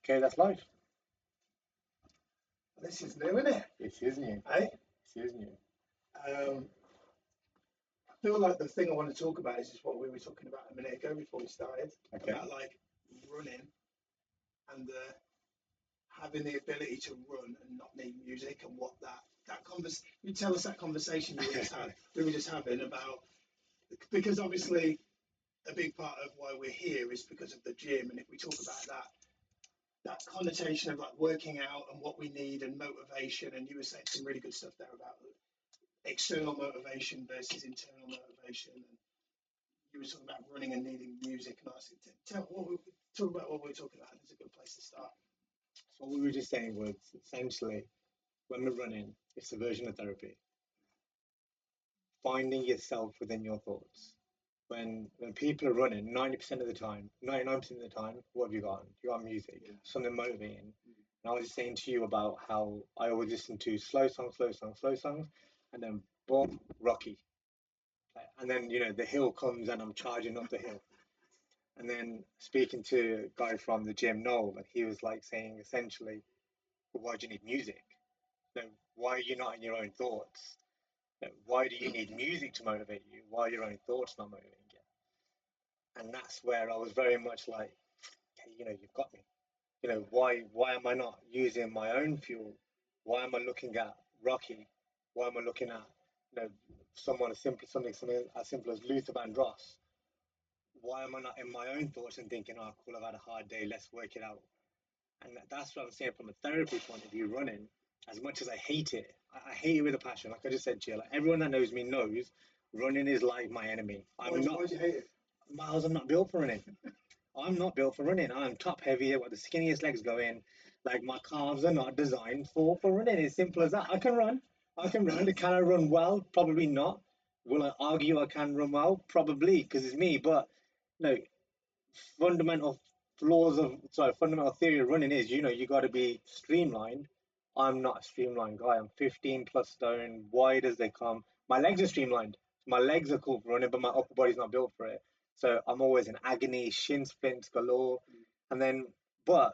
Okay, that's life. This is new, isn't it? It is new. Hey, It is new. I feel like the thing I want to talk about is just what we were talking about a minute ago before we started Okay. about like running and having the ability to run and not need music and what that convers. You tell us that conversation we were just having about because obviously a big part of why we're here is because of the gym, and if we talk about that connotation of like working out and what we need and motivation, and you were saying some really good stuff there about external motivation versus internal motivation, and you were talking about running and needing music, and I said, talk about what we're talking about. It's a good place to start. So what we were just saying was essentially when we're running, it's a version of therapy. Finding yourself within your thoughts. When people are running, 90% of the time, 99% of the time, what have you got? You got music, something motivating. And I was just saying to you about how I always listen to slow songs, slow songs, slow songs, and then boom, Rocky. And then the hill comes and I'm charging up the hill. And then speaking to a guy from the gym, Noel, and he was like saying essentially, well, why do you need music? No, why are you not in your own thoughts? No, why do you need music to motivate you? Why are your own thoughts not motivating you? And that's where I was very much like, hey, you've got me. Why am I not using my own fuel? Why am I looking at Rocky? Why am I looking at someone as simple something as simple as Luther Vandross? Why am I not in my own thoughts and thinking, oh, cool, I've had a hard day, let's work it out? And that's what I'm saying from a therapy point of view, running, as much as I hate it, I hate it with a passion. Like I just said to you, like everyone that knows me knows running is like my enemy. Why do you hate it? Miles, I'm not built for running. I'm not built for running. I'm top heavy. I've got the skinniest legs going. Like my calves are not designed for running. It's simple as that. I can run. I can run. Can I run well? Probably not. Will I argue I can run well? Probably, because it's me. But no, fundamental fundamental theory of running is you got to be streamlined. I'm not a streamlined guy. I'm 15 plus stone, wide as they come. My legs are streamlined. My legs are cool for running, but my upper body's not built for it. So I'm always in agony, shin splints galore. And then, but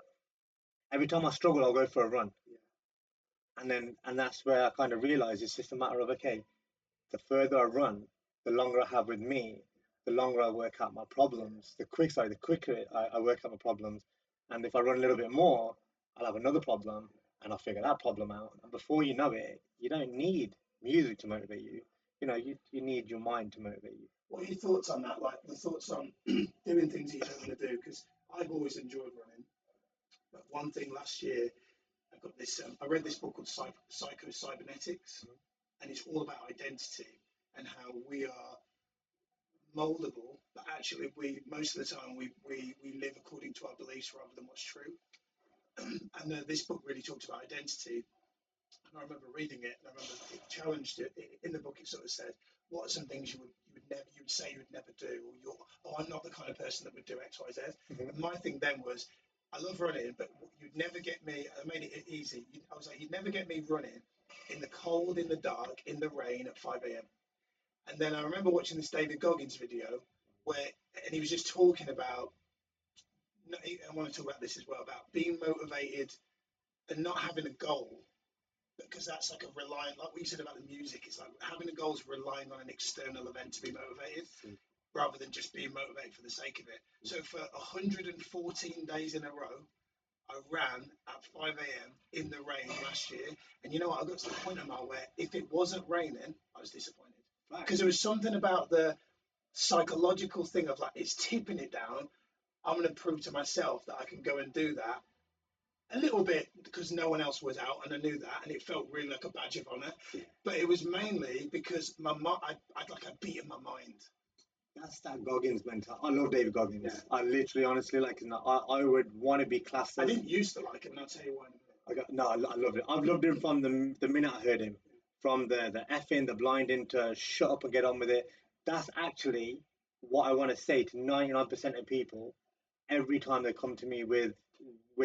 every time I struggle, I'll go for a run. And that's where I kind of realize it's just a matter of, okay, the further I run, the longer I have with me, the longer I work out my problems, the quicker I work out my problems. And if I run a little bit more, I'll have another problem and I'll figure that problem out. And before you know it, you don't need music to motivate you. You need your mind to motivate you. What are your thoughts on that? Like the thoughts on doing things that you don't want to do? Because I've always enjoyed running. But one thing last year, I got this. I read this book called Psycho-Cybernetics, and it's all about identity and how we are moldable, but actually we most of the time we live according to our beliefs rather than what's true. And this book really talks about identity. And I remember reading it, and I remember it challenged it. In the book. It sort of said, "What are some things you would say you would never do?" Or I'm not the kind of person that would do X, Y, Z. And my thing then was, I love running, but you'd never get me. I made it easy. I was like, you'd never get me running in the cold, in the dark, in the rain at 5 a.m. And then I remember watching this David Goggins video and he was just talking about. I want to talk about this as well about being motivated and not having a goal, because that's like a reliant, like what you said about the music, it's like having a goal is relying on an external event to be motivated rather than just being motivated for the sake of it. So for 114 days in a row, I ran at 5 a.m. in the rain last year. And you know what? I got to the point of where if it wasn't raining, I was disappointed. Because there was something about the psychological thing of like, it's tipping it down. I'm going to prove to myself that I can go and do that a little bit because no one else was out and I knew that, and it felt really like a badge of honor. But it was mainly because I'd like a beat in my mind. That's that Goggins mentality. I love David Goggins. Yeah. I literally, honestly, I would want to be classed as. I didn't used to like him, and I'll tell you why. I love it. I've loved him from the minute I heard him. From the effing, the blinding to shut up and get on with it. That's actually what I want to say to 99% of people every time they come to me with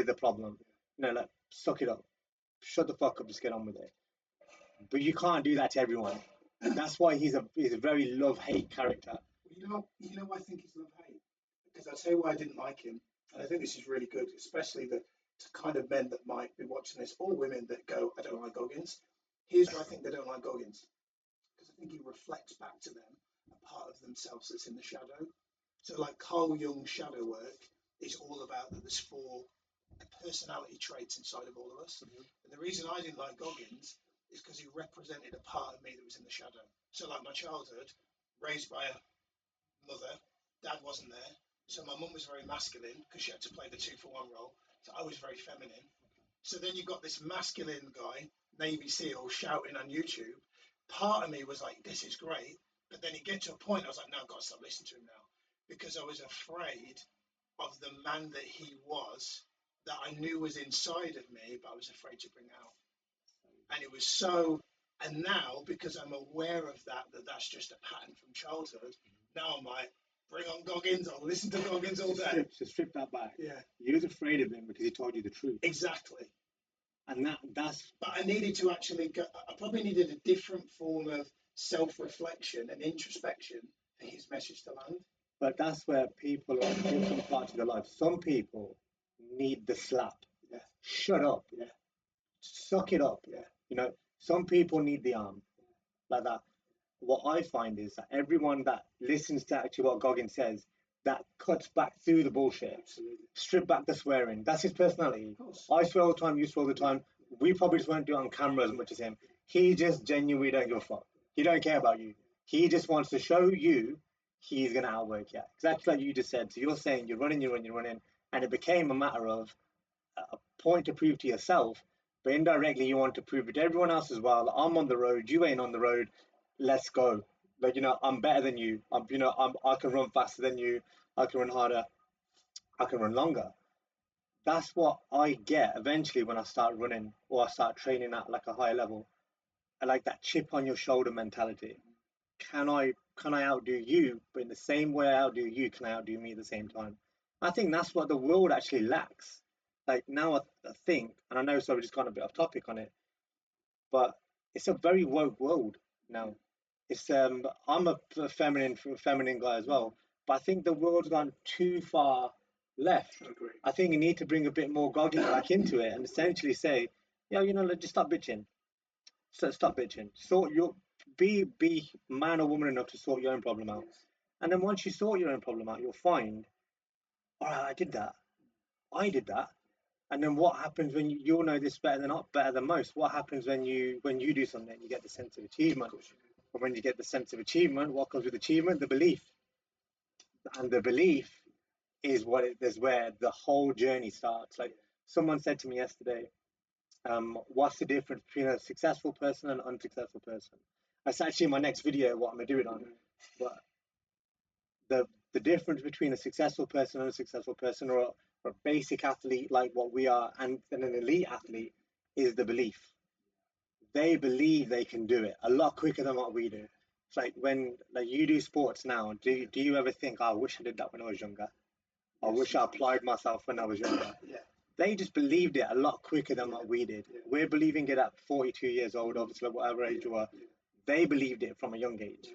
a problem. Like, suck it up, shut the fuck up, just get on with it. But you can't do that to everyone. That's why he's a very love-hate character. You know why I think he's love-hate? Because I'll tell you why I didn't like him, and I think this is really good, especially to kind of men that might be watching this, or women that go, I don't like Goggins. Here's why I think they don't like Goggins. Because I think he reflects back to them a part of themselves that's in the shadow. So, like Carl Jung's shadow work is all about that there's four personality traits inside of all of us. Mhm. And the reason I didn't like Goggins is because he represented a part of me that was in the shadow. So, like my childhood, raised by a mother, dad wasn't there. So my mum was very masculine because she had to play the 2-for-1 role. So I was very feminine. So then you've got this masculine guy, Navy SEAL, shouting on YouTube. Part of me was like, this is great. But then it get to a point, I was like, no, I've got to stop listening to him now. Because I was afraid of the man that he was, that I knew was inside of me, but I was afraid to bring out. And it was so, and now, because I'm aware of that, that's just a pattern from childhood, now I'm like, bring on Goggins, I'll listen to Goggins all day. So strip that back. Yeah, You was afraid of him because he told you the truth. exactly. And that's. But I needed to actually go, I probably needed a different form of self-reflection and introspection for his message to land. But that's where people are in different parts of their life. Some people need the slap. Yeah, Shut up. yeah, Suck it up. yeah. You know, some people need the arm like that. What I find is that everyone that listens to actually what Goggins says, that cuts back through the bullshit, Absolutely. strip back the swearing. That's his personality. Of course. I swear all the time, you swear all the time. We probably just won't do it on camera as much as him. He just genuinely don't give a fuck. He don't care about you. He just wants to show you he's gonna outwork you. Exactly like you just said. So you're saying you're running, and it became a matter of a point to prove to yourself, but indirectly you want to prove it to everyone else as well. I'm on the road, you ain't on the road. Let's go. Like I'm better than you. I can run faster than you. I can run harder. I can run longer. That's what I get eventually when I start running or I start training at like a higher level. I like that chip on your shoulder mentality. Can I outdo you? But in the same way I outdo you, can I outdo me at the same time? I think that's what the world actually lacks. Like now I think, and I know so we just gone a bit off topic on it, but it's a very woke world now. It's I'm a feminine guy as well, but I think the world's gone too far left. I agree. I think you need to bring a bit more gogging back into it and essentially say, yeah, let's just stop bitching. So stop bitching. Sort your be man or woman enough to sort your own problem out. Yes. And then once you sort your own problem out, you'll find, all right, I did that. I did that. And then what happens when you'll know this better than most? What happens when you do something? You get the sense of achievement. Of course you do. And when you get the sense of achievement, what comes with achievement? The belief. And the belief is where the whole journey starts. Like someone said to me yesterday, what's the difference between a successful person and an unsuccessful person? That's actually my next video, what I'm gonna do it on. But the difference between a successful person and a successful person, or a basic athlete like what we are, and an elite athlete, is the belief. They believe they can do it a lot quicker than what we do. It's like when like you do sports now, do you ever think, oh, I wish I did that when I was younger? I wish I applied myself when I was younger. Yeah. They just believed it a lot quicker than what we did. Yeah. We're believing it at 42 years old, obviously, whatever age you are. They believed it from a young age.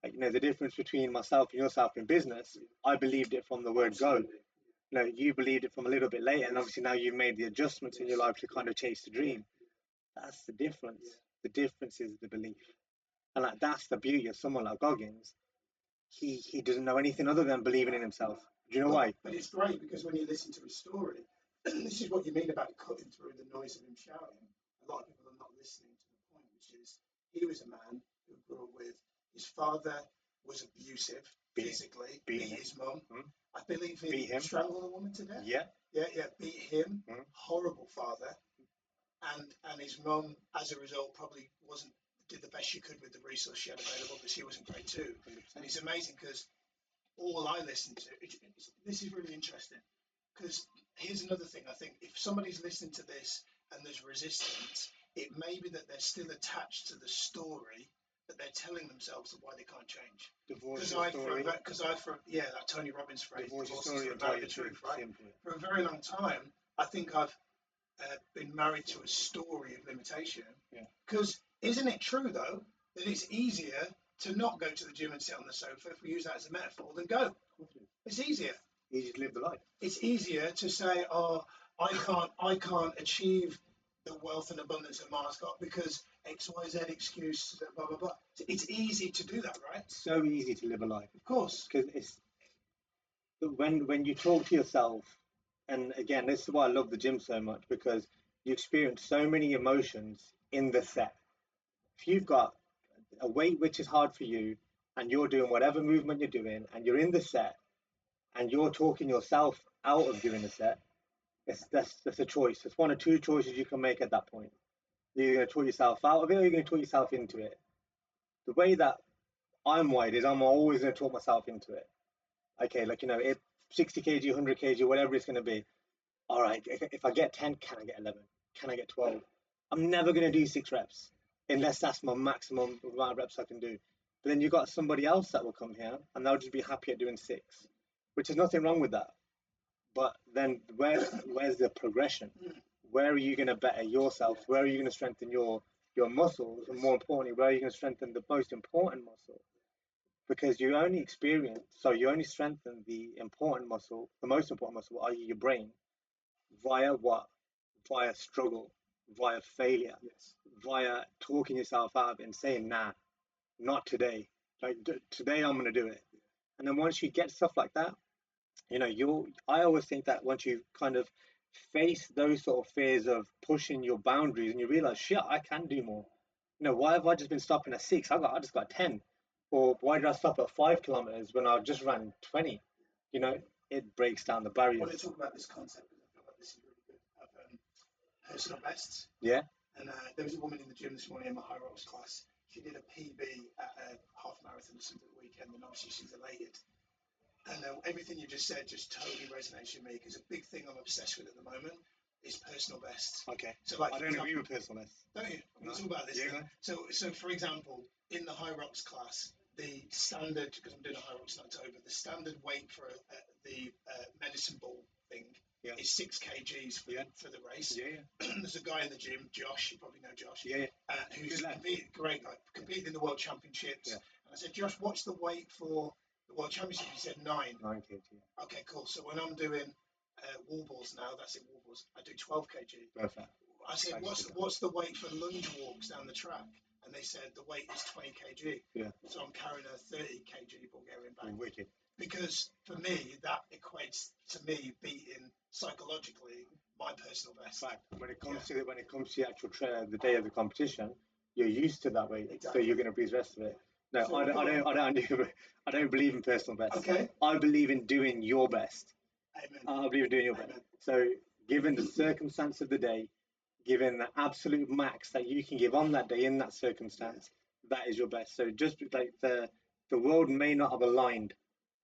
Like, the difference between myself and yourself in business, I believed it from the word go. You believed it from a little bit later, and obviously now you've made the adjustments in your life to kind of chase the dream. That's the difference. The difference is the belief. And like that's the beauty of someone like Goggins. He doesn't know anything other than believing in himself. Do you know why? But it's great because when you listen to his story, this is what you mean about cutting through the noise of him shouting. A lot of people are not listening to the point, which is he was a man who grew up with his father was abusive physically, beat his mum. I believe he strangled a woman to death. Yeah. Beat him. Horrible father. And his mum, as a result, probably did the best she could with the resource she had available, but she wasn't great too. 100%. And it's amazing because all I listen to, this is really interesting because here's another thing. I think if somebody's listening to this and there's resistance, it may be that they're still attached to the story that they're telling themselves of why they can't change. Because that Tony Robbins phrase, divorce story and tell the truth, right? Simply. For a very long time, I think I've been married to a story of limitation. Because isn't it true though that it's easier to not go to the gym and sit on the sofa, if we use that as a metaphor, than go? It's easier. Easier to live the life. It's easier to say, oh, I can't achieve the wealth and abundance that Mars got because X, Y, Z excuse, blah blah blah. It's easy to do that, right? So easy to live a life Of course. because it's when you talk to yourself, and again, this is why I love the gym so much because you experience so many emotions in the set. If you've got a weight which is hard for you, and you're doing whatever movement you're doing, and you're in the set, and you're talking yourself out of doing the set, that's a choice. It's one or two choices you can make at that point. You're going to talk yourself out of it, or you're going to talk yourself into it. The way that I'm wired is I'm always going to talk myself into it. Okay, like if 60 kg, 100 kg, whatever it's going to be. All right, if I get 10, can I get 11? Can I get 12? I'm never going to do 6 reps unless that's my maximum amount of reps I can do. But then you've got somebody else that will come here and they'll just be happy at doing 6, which is nothing wrong with that. But then where's the progression? Where are you going to better yourself? Where are you going to strengthen your muscles? And more importantly, where are you going to strengthen the most important muscle? Because you only strengthen the important muscle, the most important muscle, i.e., your brain, via what? Via struggle, via failure, Yes. via talking yourself out and saying, nah, not today. Like today, I'm going to do it. And then once you get stuff like that, I always think that once you kind of face those sort of fears of pushing your boundaries and you realize, shit, I can do more. Why have I just been stopping at 6? I just got 10. Or why did I stop at 5 kilometers when I just ran 20? You know, it breaks down the I want to barriers. talk about this concept because I feel like this is really good of personal bests. Yeah. And there was a woman in the gym this morning in my high rocks class. She did a PB at a half marathon or something at the weekend, and obviously she's elated. And everything you just said just totally resonates with me because a big thing I'm obsessed with at the moment is personal best. Okay. So, like, I don't agree with personal best. don't you? No. Let's talk about this. Yeah, So for example, in the high rocks class, the standard, because I'm doing a high rocks in October, the standard weight for the medicine ball thing yeah, is 6 kgs for the race. yeah, yeah, There's a guy in the gym, Josh, you probably know Josh, yeah, who's Good lad. great guy, competed in the world championships. Yeah. And I said, Josh, what's the weight for the world championship? He said 9. 9 kg. Yeah. Okay, cool. So when I'm doing wall balls now, that's it, wall balls, I do 12 kg. Perfect. I said, what's the weight for lunge walks down the track? And they said the weight is 20 kg. Yeah. So I'm carrying a 30 kg Bulgarian bag. Wicked. Because for me, that equates to me beating psychologically my personal best. Fact. When it comes to the actual the day of the competition, you're used to that weight, Exactly. so you're going to breeze the rest of it. No, So I don't believe in personal best. Okay. I believe in doing your best. Amen. I believe in doing your best. So, given the circumstance of the day, given the absolute max that you can give on that day in that circumstance, that is your best. So, just like the world may not have aligned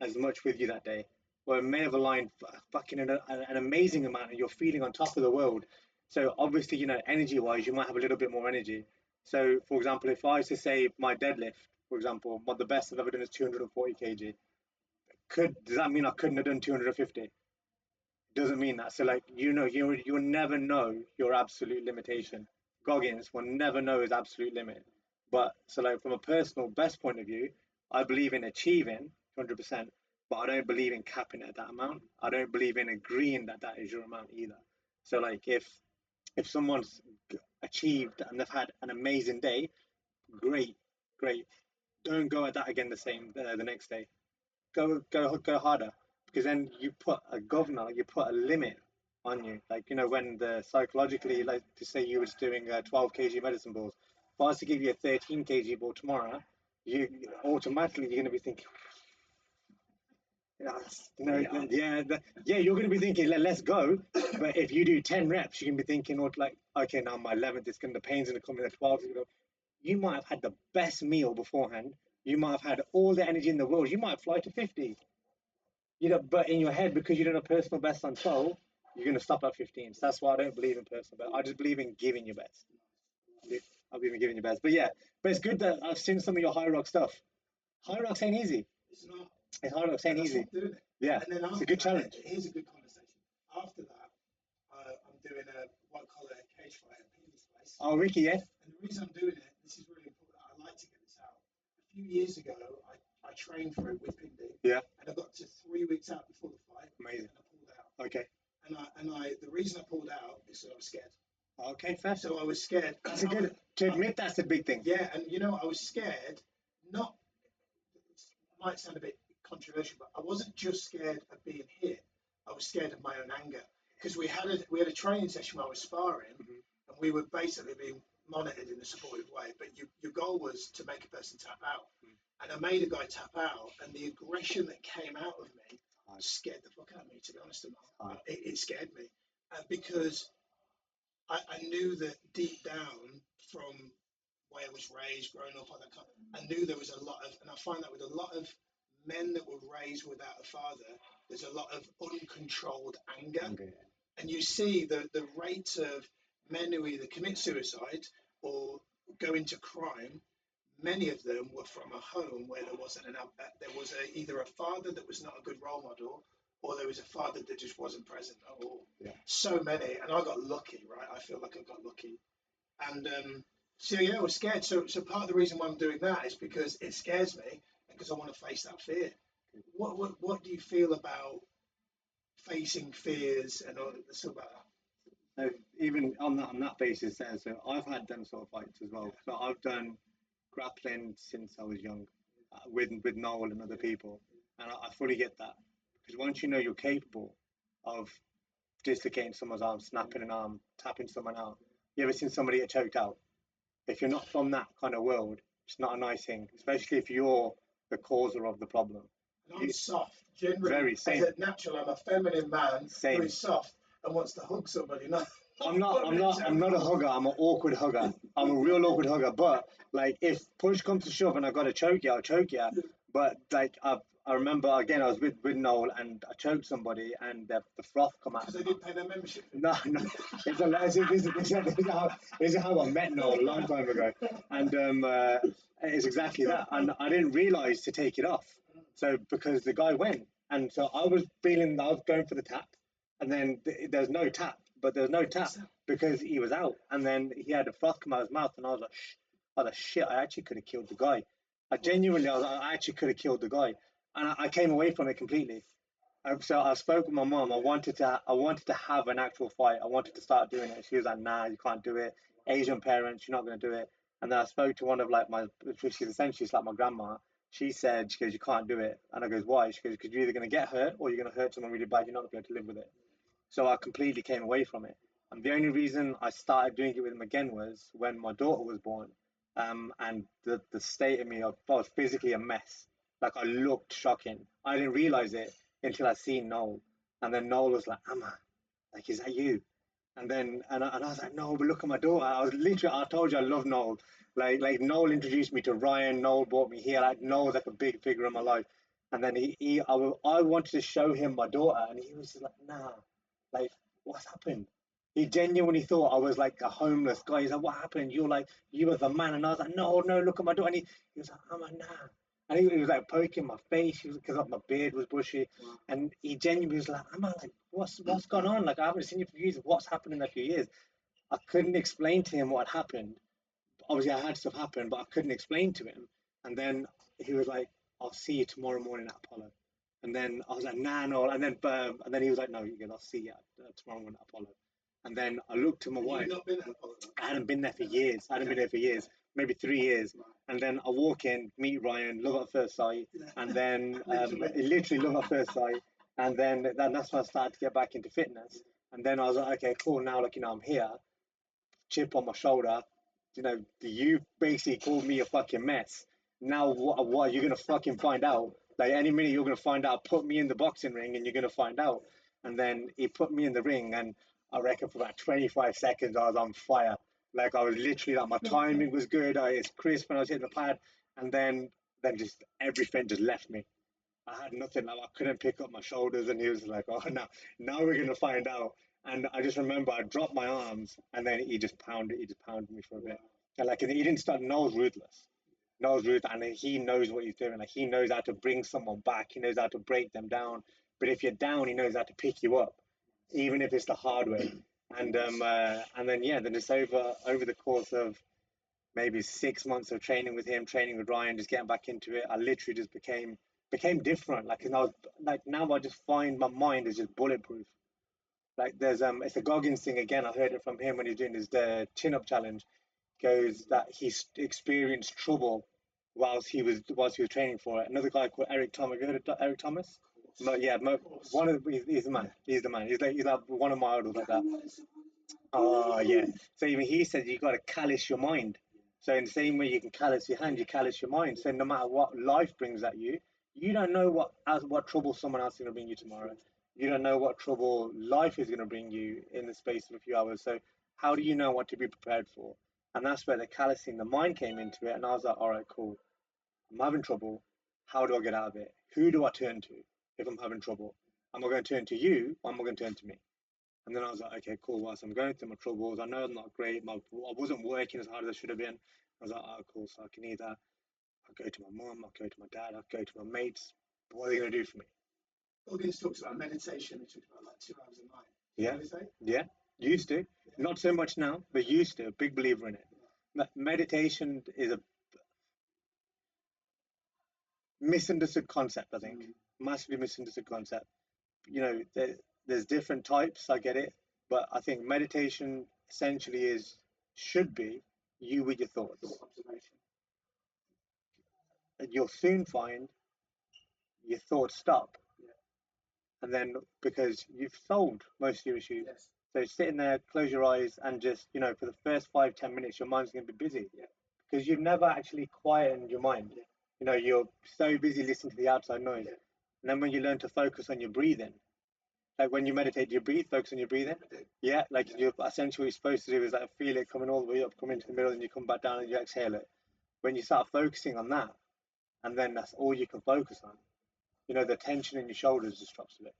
as much with you that day, or it may have aligned fucking an amazing amount, and you're feeling on top of the world. So, obviously, energy wise, you might have a little bit more energy. So, for example, if I was to say my deadlift, for example, what the best I've ever done is 240 kg. Does that mean I couldn't have done 250? Doesn't mean that. So like you'll never know your absolute limitation. Goggins will never know his absolute limit. But so like from a personal best point of view, I believe in achieving 100%, but I don't believe in capping it at that amount. I don't believe in agreeing that that is your amount either. So like if someone's achieved and they've had an amazing day, great, great. Don't go at that again the next day. Go harder because then you put a governor, you put a limit on you. Like when the psychologically, like to say you was doing 12 kg medicine balls, if I was to give you a 13 kg ball tomorrow, you automatically you're going to be thinking, yeah, you're going to be thinking, let's go. But if you do 10 reps, you can be thinking, like, okay, now my 11th, the pain's going to come in at 12. You might have had the best meal beforehand. You might have had all the energy in the world. You might fly to 50. But in your head, because you don't have personal best on 12, you're going to stop at 15. So that's why I don't believe in personal best. I just believe in giving your best. I believe in giving your best. But yeah, but it's good that I've seen some of your high rock stuff. High rocks ain't easy. It's not. High rocks ain't easy. Doing it. Yeah, and then it's a good challenge. Here's a good conversation. After that, I'm doing a white collar cage fight at Peter's place. Oh, Ricky, yeah. And the reason I'm doing it, this is really important. I like to get this out. A few years ago, I trained for it with Pindy. Yeah. And I got to 3 weeks out before the fight. Amazing. And I pulled out. Okay. and the reason I pulled out is that I was scared. Okay, fair. So I was scared. That's a good to admit. That's a big thing. Yeah, and you know, I was scared. Not it might sound a bit controversial, but I wasn't just scared of being hit. I was scared of my own anger because we had a training session where I was sparring, Mhm. and we were basically being monitored in a supportive way. But your goal was to make a person tap out, and I made a guy tap out, and the aggression that came out of me Hard. scared the fuck out of me. To be honest, Hard. it scared me because I knew that deep down from where I was raised, growing up, I knew there was a lot of, and I find that with a lot of men that were raised without a father, there's a lot of uncontrolled anger. Anger. And you see the rates of men who either commit suicide or go into crime. Many of them were from a home where there was either a father that was not a good role model, or there was a father that just wasn't present at all. Yeah. So many, and I got lucky, right? I feel like I got lucky, and so yeah, I was scared. So part of the reason why I'm doing that is because it scares me, because I want to face that fear. What do you feel about facing fears and all that stuff about So even on that basis, there. So I've had them sort of fights as well. So I've done grappling since I was young, with Noel and other people, and I fully get that because once you know you're capable of dislocating someone's arm, snapping an arm, tapping someone out. You ever seen somebody get choked out? If you're not from that kind of world, it's not a nice thing, especially if you're the causer of the problem. And I'm You, soft. Generally, very as same, a natural, I'm a feminine man who same. is soft and wants to hug somebody. Not, I'm not. I'm not. I'm not a hugger. I'm an awkward hugger. I'm a real awkward hugger. But like, if push comes to shove and I got to choke you, I'll choke you. But like, I remember again, I was with Noel and I choked somebody and the froth come out because of they the mouth. didn't pay their membership fee. No, no. This is how I met Noel a long time ago, and it's exactly that. And I didn't realize to take it off. So because the guy went, and so I was feeling I was going for the tap, and then there's no tap, but there's no tap because he was out, and then he had a froth come out of his mouth, and I was like, shh, I was like, shit, I actually could have killed the guy. I genuinely, I was like, I actually could have killed the guy, and I came away from it completely. So I spoke with my mom. I wanted to have an actual fight. I wanted to start doing it. She was like, "Nah, you can't do it. Asian parents, you're not going to do it." And then I spoke to one of like my, she's essentially like my grandma. She goes, "You can't do it." And I goes, "Why?" She goes, "Because you're either going to get hurt or you're going to hurt someone really bad. You're not going to be able to live with it." So I completely came away from it. And the only reason I started doing it with him again was when my daughter was born. And the state of me, I was physically a mess. Like I looked shocking. I didn't realize it until I seen Noel. And then Noel was like, Amma, like, is that you? And I was like, no, but look at my daughter. I was literally, I told you I love Noel. Like Noel introduced me to Ryan. Noel brought me here. Like Noel's like a big figure in my life. And then I wanted to show him my daughter, and he was just like, nah, like, what's happened? He genuinely thought I was like a homeless guy. He's like, what happened? You're like, you were the man. And I was like, no, no, look at my daughter. And he was like, I'm like, nah. And he was like poking my face because my beard was bushy. And he genuinely was like, I'm like, what's gone on? Like, I haven't seen you for years. What's happened in a few years? I couldn't explain to him what had happened. Obviously, I had stuff happen, but I couldn't explain to him. And then he was like, I'll see you tomorrow morning at Apollo. And then I was like, nah, no. And then he was like, no, you I'll see you tomorrow morning at Apollo. And then I looked to my And wife. you've not been at Apollo? I hadn't been there for years. I hadn't been there for years, maybe 3 years. And then I walk in, meet Ryan, love at first sight, and then literally love at first sight. And then that's when I started to get back into fitness. And then I was like, okay, cool. Now, like I'm here, chip on my shoulder. You basically called me a fucking mess. Now, what are you gonna fucking find out? Like any minute you're gonna find out. Put me in the boxing ring, and you're gonna find out. And then he put me in the ring, and I reckon for about 25 seconds I was on fire. Like I was literally like my timing was good. It's crisp when I was hitting the pad, and then just everything just left me. I had nothing. Like, I couldn't pick up my shoulders, and he was like, "Oh, now we're gonna find out." And I just remember I dropped my arms, and then he just pounded. He just pounded me for a bit. And like he didn't start. Noel's ruthless. Noel's ruthless, and he knows what he's doing. Like he knows how to bring someone back. He knows how to break them down. But if you're down, he knows how to pick you up, even if it's the hard way. And then yeah, then just over the course of maybe 6 months of training with him, training with Ryan, just getting back into it, I literally just became different. Like, and I was like, now I just find my mind is just bulletproof. Like there's it's a Goggins thing again. I heard it from him when he's doing his the chin up challenge. Goes that experienced trouble whilst he was training for it. Another guy called Eric Thomas. Have you heard of Eric Thomas? Yeah, Of course. one of he's the man. Yeah. He's the man. He's like one of my idols like that. Come on, Oh yeah. So even he said you got to callous your mind. So in the same way you can callous your hand, you callous your mind. So no matter what life brings at you, you don't know what trouble someone else is going to bring you tomorrow. You don't know what trouble life is going to bring you in the space of a few hours. So how do you know what to be prepared for? And that's where the callousing the mind came into it. And I was like, all right, cool. I'm having trouble. How do I get out of it? Who do I turn to if I'm having trouble? Am I going to turn to you or am I going to turn to me? And then I was like, okay, cool. Whilst I'm going through my troubles, I know I'm not great. I wasn't working as hard as I should have been. I was like, oh, cool. So I can either I go to my mum, I go to my dad, I go to my mates. What are they going to do for me? Goggins talks about meditation. He talks about like 2 hours a night. Yeah, What do they say? yeah. Used to, Yeah. not so much now, but used to. Big believer in it. Yeah. Meditation is a misunderstood concept. I think massively misunderstood concept. There's different types. I get it, but I think meditation essentially is should be you with your thoughts. Thought observation. And you'll soon find your thoughts stop, Yeah. and then because you've solved most of your issues. Yes. So sitting there, close your eyes, and just for the first 5-10 minutes, your mind's going to be busy Yeah. because you've never actually quietened your mind. Yeah. You're so busy listening to the outside noise, Yeah. and then when you learn to focus on your breathing, like when you meditate, do you breathe? Focus on your breathing. I do. Yeah, like Yeah. you're essentially what you're supposed to do is like feel it coming all the way up, come into the middle, and you come back down and you exhale it. When you start focusing on that, and then that's all you can focus on, the tension in your shoulders just drops a bit.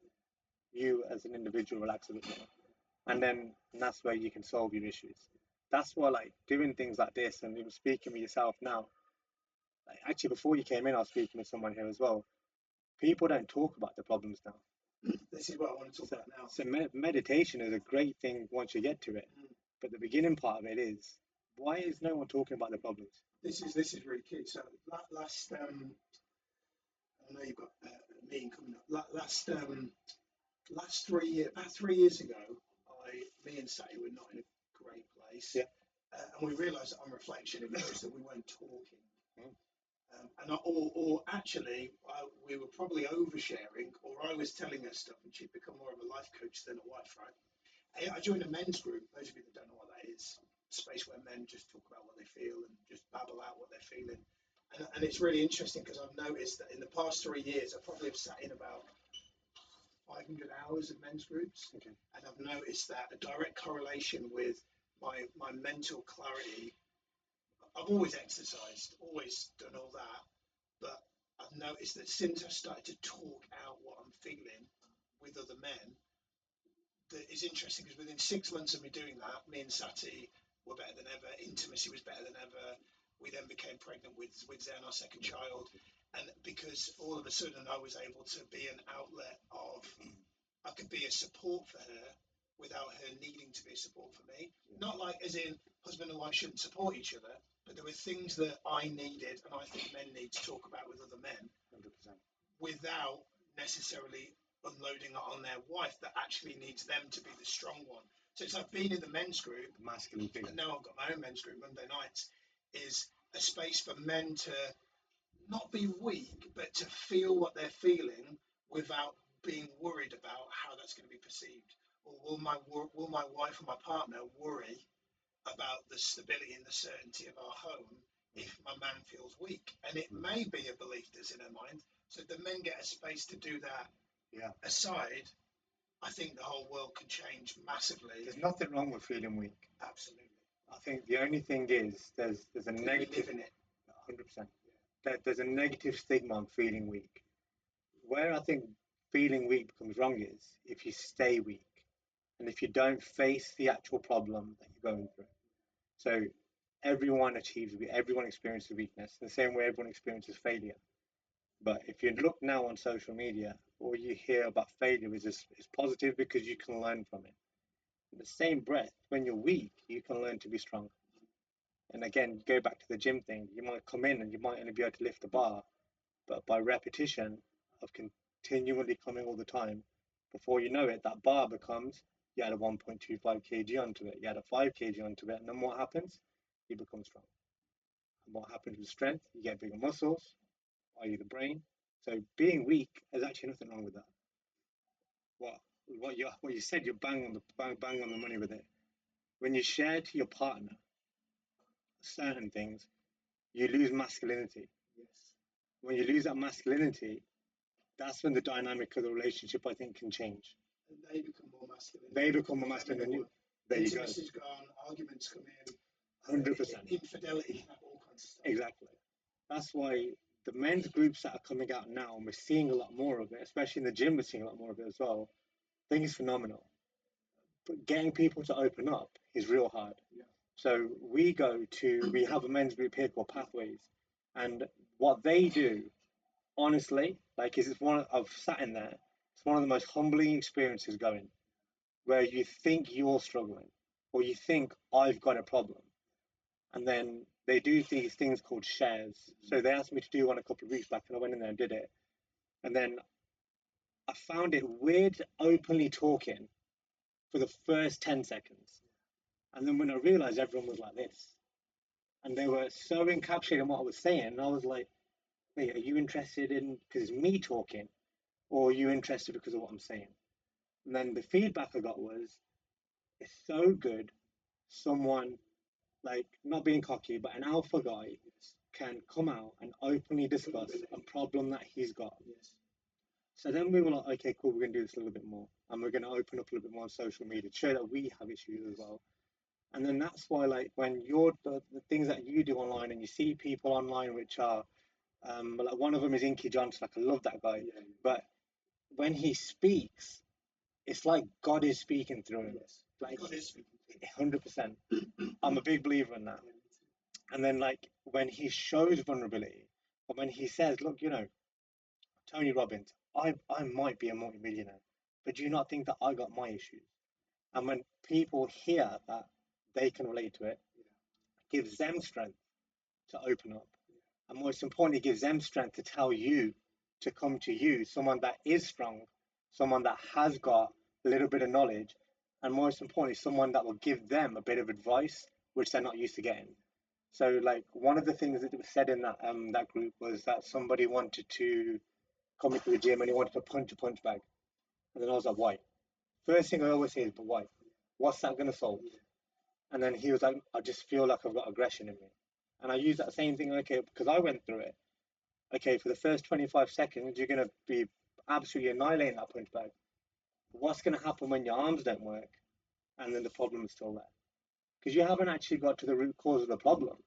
You as an individual relax a bit more, and that's where you can solve your issues. That's why like doing things like this and even speaking with yourself now. Like, actually, before you came in, I was speaking with someone here as well. People don't talk about the problems now. This is what I want to talk So, about now. meditation is a great thing once you get to it, Mm. but the beginning part of it is why is no one talking about the problems? This is really key. So last I know you've got a meeting coming up. Last 3 years, about 3 years ago, me and Sati were not in a great place, Yeah. and we realised that on reflection, it was just that we weren't talking. Mm. Or actually, we were probably oversharing, or I was telling her stuff, and she'd become more of a life coach than a wife, right? I joined a men's group. Those of you that don't know what that is, a space where men just talk about what they feel and just babble out what they're feeling. And it's really interesting because I've noticed that in the past 3 years, I probably have sat in about 500 hours of men's groups, Okay. and I've noticed that a direct correlation with my mental clarity. I've always exercised, always done all that, but I've noticed that since I started to talk out what I'm feeling with other men, that is interesting because within 6 months of me doing that, me and Sati were better than ever. Intimacy was better than ever. We then became pregnant with Zen, our second child, and because all of a sudden I was able to be an outlet of, I could be a support for her without her needing to be a support for me. Not like as in husband and wife shouldn't support each other, but there were things that I needed and I think men need to talk about with other men 100%. without necessarily unloading it on their wife that actually needs them to be the strong one. So it's like being in the men's group, The masculine thing. and now I've got my own men's group Monday nights, is a space for men to not be weak, but to feel what they're feeling without being worried about how that's going to be perceived. Or will my wife or my partner worry about the stability and the certainty of our home if my man feels weak? And it may be a belief that's in her mind. So if the men get a space to do that Yeah. aside, I think the whole world can change massively. There's nothing wrong with feeling weak. Absolutely. I think the only thing is there's a We negative. live in it. 100%. There's a negative stigma on feeling weak. Where I think feeling weak becomes wrong is if you stay weak and if you don't face the actual problem that you're going through. So everyone experiences weakness in the same way everyone experiences failure. But if you look now on social media, all you hear about failure is positive because you can learn from it. In the same breath, when you're weak, you can learn to be strong. And again, go back to the gym thing. You might come in and you might only be able to lift the bar, but by repetition of continually coming all the time, before you know it, that bar becomes You add a 1.25 kg onto it, you add a 5 kg onto it, and then what happens? You become strong. And what happens with strength? You get bigger muscles, i.e., the brain. So being weak, there's actually nothing wrong with that. What what you said, you're bang on the money with it. When you share to your partner certain things, you lose masculinity. Yes. When you lose that masculinity, that's when the dynamic of the relationship, I think, can change. And they become more masculine. They become more masculine than you. There you go. Intimacy's gone, arguments come in. 100%. Infidelity can have all kinds of stuff. Exactly. That's why the men's groups that are coming out now, and we're seeing a lot more of it, especially in the gym, we're seeing a lot more of it as well. I think it's phenomenal. But getting people to open up is real hard. Yeah. So we have a men's group here called Pathways, and what they do, honestly, like is it's one I've sat in there. It's one of the most humbling experiences going, where you think you're struggling, or you think I've got a problem, and then they do these things called shares. So they asked me to do one a couple of weeks back, and I went in there and did it. And then I found it weird openly talking for the first 10 seconds. And then when I realized everyone was like this, and they were so encapsulated in what I was saying, and I was like, wait, are you interested in because it's me talking, or are you interested because of what I'm saying? And then the feedback I got was, it's so good someone like not being cocky, but an alpha guy can come out and openly discuss a problem that he's got. Yes. So then we were like, okay, cool, we're going to do this a little bit more. And we're going to open up a little bit more on social media to show that we have issues as well. And then that's why, like, when you're the things that you do online and you see people online which are, like one of them is Inky Johnson, like, I love that guy. Yeah. But when he speaks, it's like God is speaking through him. Yes. Like, God is speaking. 100%. I'm a big believer in that. And then, like, when he shows vulnerability, or when he says, look, Tony Robbins, I might be a multimillionaire, but do you not think that I got my issues? And when people hear that they can relate to it, it gives them strength to open up. And most importantly, it gives them strength to tell you, to come to you, someone that is strong, someone that has got a little bit of knowledge, and most importantly, someone that will give them a bit of advice, which they're not used to getting. So, like, one of the things that was said in that group was that somebody wanted to come into the gym and he wanted to punch a punch bag. And then I was like, why? First thing I always say is, but why? What's that going to solve? And then he was like, I just feel like I've got aggression in me. And I use that same thing, okay, because I went through it. Okay, for the first 25 seconds, you're going to be absolutely annihilating that punch bag. But what's going to happen when your arms don't work and then the problem is still there? Because you haven't actually got to the root cause of the problem.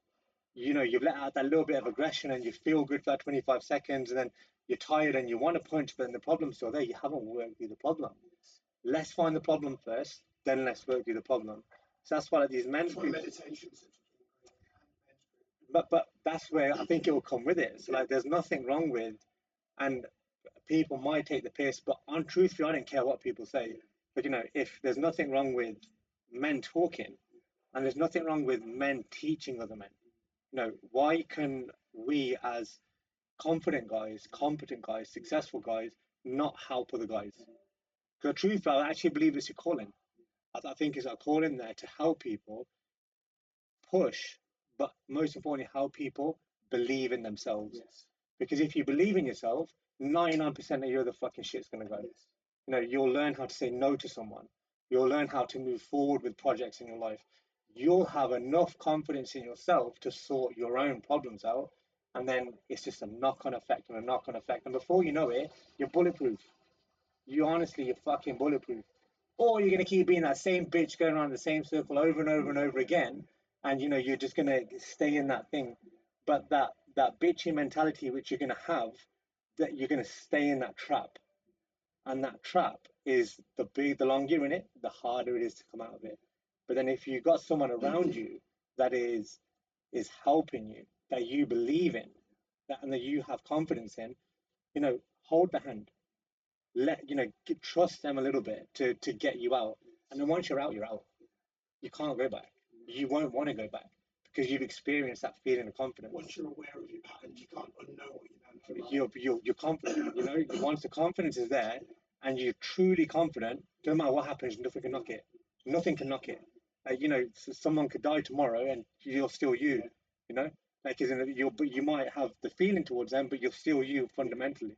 You've let out that little bit of aggression and you feel good for that 25 seconds, and then you're tired and you want to punch, but then the problem's still there. You haven't worked through the problem. Let's find the problem first, then let's work through the problem. So that's why, like, these men's groups. Meditations. But that's where I think it will come with it. So, like, there's nothing wrong with, and people might take the piss, but on truthfully, I don't care what people say. But if there's nothing wrong with men talking, and there's nothing wrong with men teaching other men, why can we as confident guys, competent guys, successful guys not help other guys? Because truthfully, I actually believe it's a calling. I think it's a calling there to help people push, but most importantly, help people believe in themselves. Yes. Because if you believe in yourself, 99% of your other fucking shit's gonna go. Yes. You'll learn how to say no to someone. You'll learn how to move forward with projects in your life. You'll have enough confidence in yourself to sort your own problems out. And then it's just a knock-on effect and a knock-on effect. And before you know it, you're bulletproof. You're fucking bulletproof. Or you're gonna keep being that same bitch going around the same circle over and over and over again, and you're just gonna stay in that thing. But that bitchy mentality which you're gonna have, that you're gonna stay in that trap, and that trap is the longer you're in it, the harder it is to come out of it. But then if you've got someone around you that is helping you, that you believe in, and that you have confidence in, hold the hand, trust them a little bit to get you out. And then once you're out, you're out. You can't go back. You won't want to go back because you've experienced that feeling of confidence. Once you're aware of your patterns, you can't unknow what you don't know. You're confident. Once the confidence is there, and you're truly confident, no matter what happens, nothing can knock it. Nothing can knock it. You know, someone could die tomorrow, and you're still you. You know, like isn't it, but you might have the feeling towards them, but you're still you fundamentally.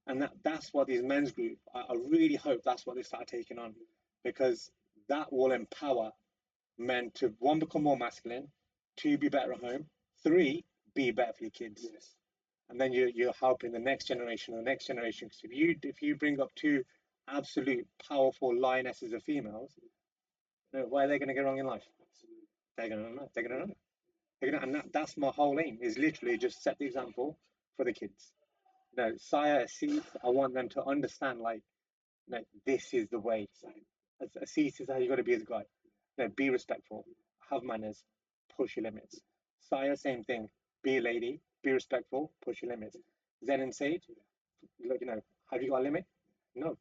And that's what these men's group. I really hope that's what they start taking on, because that will empower men to, one, become more masculine, two, be better at home, three, be better for your kids. Yes. And then you're helping the next generation or the next generation. Because if you bring up two absolute powerful lionesses of females, you know, why are they going to get wrong in life? Absolutely. They're going to know. They're going to know. And that's my whole aim, is literally just set the example for the kids. You know, sire, seeds. I want them to understand, like, you know, this is the way. As a seed is how you got to be as a guy. You know, be respectful, have manners, push your limits. Sire, same thing. Be a lady, be respectful, push your limits. Zen and Sage, look, you know, have you got a limit? No.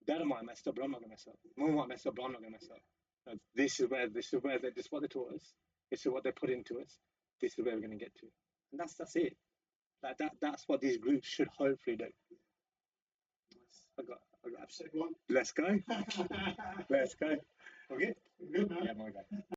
Dad might mess up, but I'm not gonna mess up. Mom might mess up, but I'm not gonna mess up. This is what they taught us. This is what they put into us. This is where we're gonna get to. And that's it. That's what these groups should hopefully do. I got Episode 1. Let's go. Let's go. Okay. Good, man. Yeah, my guy.